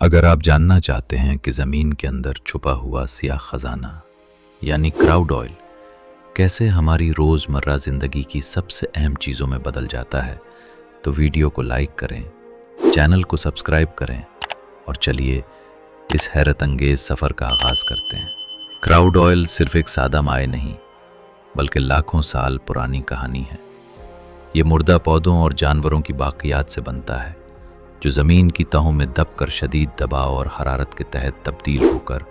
अगर आप जानना चाहते हैं कि ज़मीन के अंदर छुपा हुआ सियाह खजाना यानी क्राउड ऑयल कैसे हमारी रोज़मर्रा ज़िंदगी की सबसे अहम चीज़ों में बदल जाता है, तो वीडियो को लाइक करें, चैनल को सब्सक्राइब करें और चलिए इस हैरत अंगेज़ सफ़र का आगाज़ करते हैं। क्राउड ऑयल सिर्फ एक सादा माए नहीं, बल्कि लाखों साल पुरानी कहानी है। ये मुर्दा पौधों और जानवरों की बाक़ियात से बनता है, जो ज़मीन की तहों में दबकर शदीद दबाव और हरारत के तहत तब्दील होकर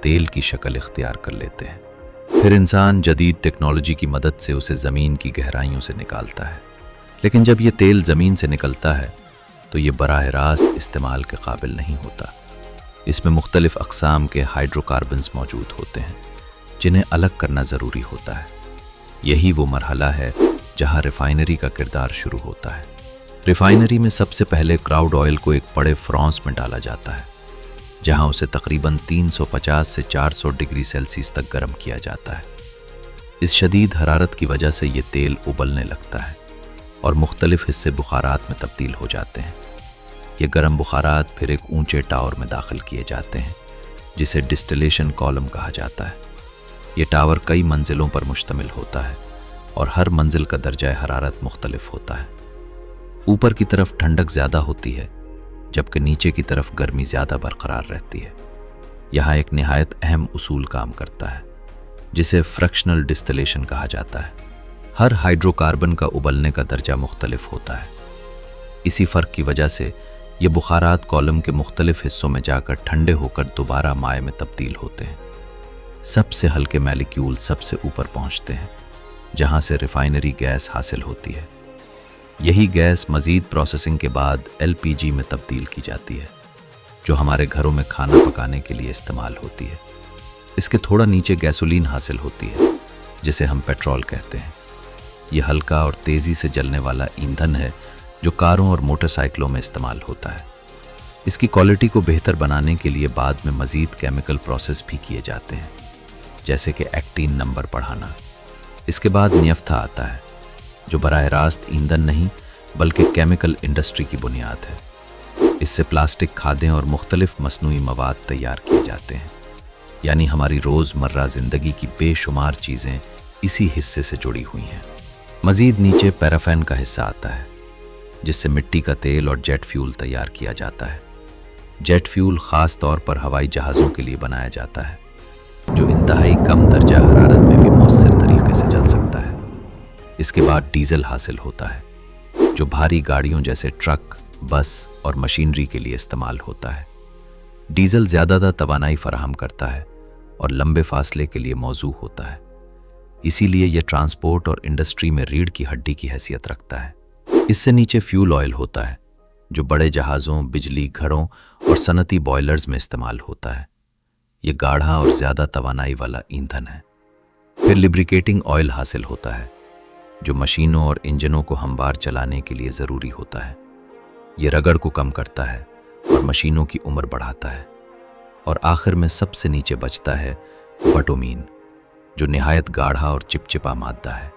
तेल की शक्ल इख्तियार कर लेते हैं। फिर इंसान जदीद टेक्नोलॉजी की मदद से उसे ज़मीन की गहराइयों से निकालता है। लेकिन जब ये तेल ज़मीन से निकलता है तो ये बराह रास्त इस्तेमाल के काबिल नहीं होता। इसमें मुख्तलिफ अक़साम के हाइड्रोकार्बन्स मौजूद होते हैं, जिन्हें अलग करना ज़रूरी होता है। यही वो मरहला है जहाँ रिफ़ाइनरी का किरदार शुरू होता है। रिफ़ाइनरी में सबसे पहले क्राउड ऑयल को एक बड़े फ्रांस में डाला जाता है, जहां उसे तकरीबन 350 से 400 डिग्री सेल्सियस तक गर्म किया जाता है। इस शदीद हरारत की वजह से ये तेल उबलने लगता है और मुख्तलिफ हिस्से बुखारात में तब्दील हो जाते हैं। ये गर्म बुखारात फिर एक ऊंचे टावर में दाखिल किए जाते हैं, जिसे डिस्टिलेशन कॉलम कहा जाता है। ये टावर कई मंजिलों पर मुश्तमिल होता है और हर मंजिल का दर्जा हरारत मुख्तलिफ होता है। ऊपर की तरफ ठंडक ज़्यादा होती है, जबकि नीचे की तरफ गर्मी ज़्यादा बरकरार रहती है। यहाँ एक निहायत अहम उसूल काम करता है, जिसे फ्रैक्शनल डिस्टिलेशन कहा जाता है। हर हाइड्रोकार्बन का उबलने का दर्जा मुख्तलिफ होता है। इसी फ़र्क की वजह से ये बुखारात कॉलम के मुख्तलिफ हिस्सों में जाकर ठंडे होकर दोबारा माए में तब्दील होते हैं। सबसे हल्के मॉलिक्यूल सबसे ऊपर पहुँचते हैं, जहाँ से रिफ़ाइनरी गैस हासिल होती है। यही गैस मज़ीद प्रोसेसिंग के बाद LPG में तब्दील की जाती है, जो हमारे घरों में खाना पकाने के लिए इस्तेमाल होती है। इसके थोड़ा नीचे गैसोलीन हासिल होती है, जिसे हम पेट्रोल कहते हैं। यह हल्का और तेज़ी से जलने वाला ईंधन है, जो कारों और मोटरसाइकिलों में इस्तेमाल होता है। इसकी क्वालिटी को बेहतर बनाने के लिए बाद में मज़ीद केमिकल प्रोसेस भी किए जाते हैं, जैसे कि एक्टीन नंबर बढ़ाना। इसके बाद न्यफ्था आता है, जो बराह रास्त ईंधन नहीं बल्कि केमिकल इंडस्ट्री की बुनियाद है। इससे प्लास्टिक खादें और मुख्तलिफ मसनूई मवाद तैयार किए जाते हैं। यानी हमारी रोज़मर्रा ज़िंदगी की बेशुमार चीज़ें इसी हिस्से से जुड़ी हुई हैं। मज़ीद नीचे पैराफिन का हिस्सा आता है, जिससे मिट्टी का तेल और जेट फ्यूल तैयार किया जाता है। जेट फ्यूल ख़ास तौर पर हवाई जहाज़ों के लिए बनाया जाता है, जो इंतहाई कम दर्जा हरारत में भी मौसर तरीके से जल सकता है। इसके बाद डीजल हासिल होता है, जो भारी गाड़ियों जैसे ट्रक, बस और मशीनरी के लिए इस्तेमाल होता है। डीजल ज़्यादातर तवानाई फराहम करता है और लंबे फासले के लिए मौजू होता है। इसीलिए यह ट्रांसपोर्ट और इंडस्ट्री में रीढ़ की हड्डी की हैसियत रखता है। इससे नीचे फ्यूल ऑयल होता है, जो बड़े जहाज़ों, बिजली घरों और सनती बॉयलर्स में इस्तेमाल होता है। यह गाढ़ा और ज़्यादा तवानाई वाला ईंधन है। फिर लिब्रिकेटिंग ऑयल हासिल होता है, जो मशीनों और इंजनों को हमवार चलाने के लिए ज़रूरी होता है। ये रगड़ को कम करता है और मशीनों की उम्र बढ़ाता है। और आखिर में सबसे नीचे बचता है बटुमीन, जो निहायत गाढ़ा और चिपचिपा मादा है।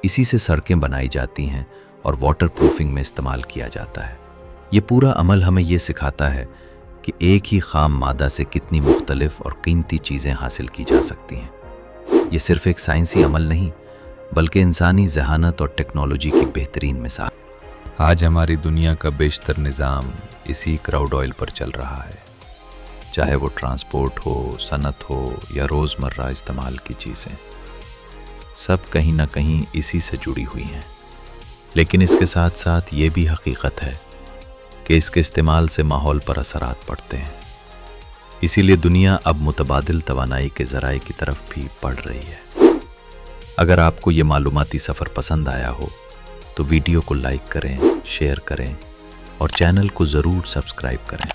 इसी से सड़कें बनाई जाती हैं और वाटर प्रूफिंग में इस्तेमाल किया जाता है। ये पूरा अमल हमें ये सिखाता है कि एक ही खाम मादा से कितनी मुख्तलिफ और कीमती चीज़ें हासिल की जा सकती हैं। ये सिर्फ एक साइंसी अमल नहीं, बल्कि इंसानी ज़हानत और टेक्नोलॉजी की बेहतरीन मिसाल। आज हमारी दुनिया का बेशतर निज़ाम इसी क्राउड ऑयल पर चल रहा है, चाहे वो ट्रांसपोर्ट हो, सनत हो या रोज़मर्रा इस्तेमाल की चीज़ें, सब कहीं ना कहीं इसी से जुड़ी हुई हैं। लेकिन इसके साथ साथ ये भी हकीकत है कि इसके इस्तेमाल से माहौल पर असरात पड़ते हैं। इसीलिए दुनिया अब मुतबादिल तवानाई के ज़राए की तरफ भी बढ़ रही है। अगर आपको ये मालूमाती सफ़र पसंद आया हो तो वीडियो को लाइक करें, शेयर करें और चैनल को ज़रूर सब्सक्राइब करें।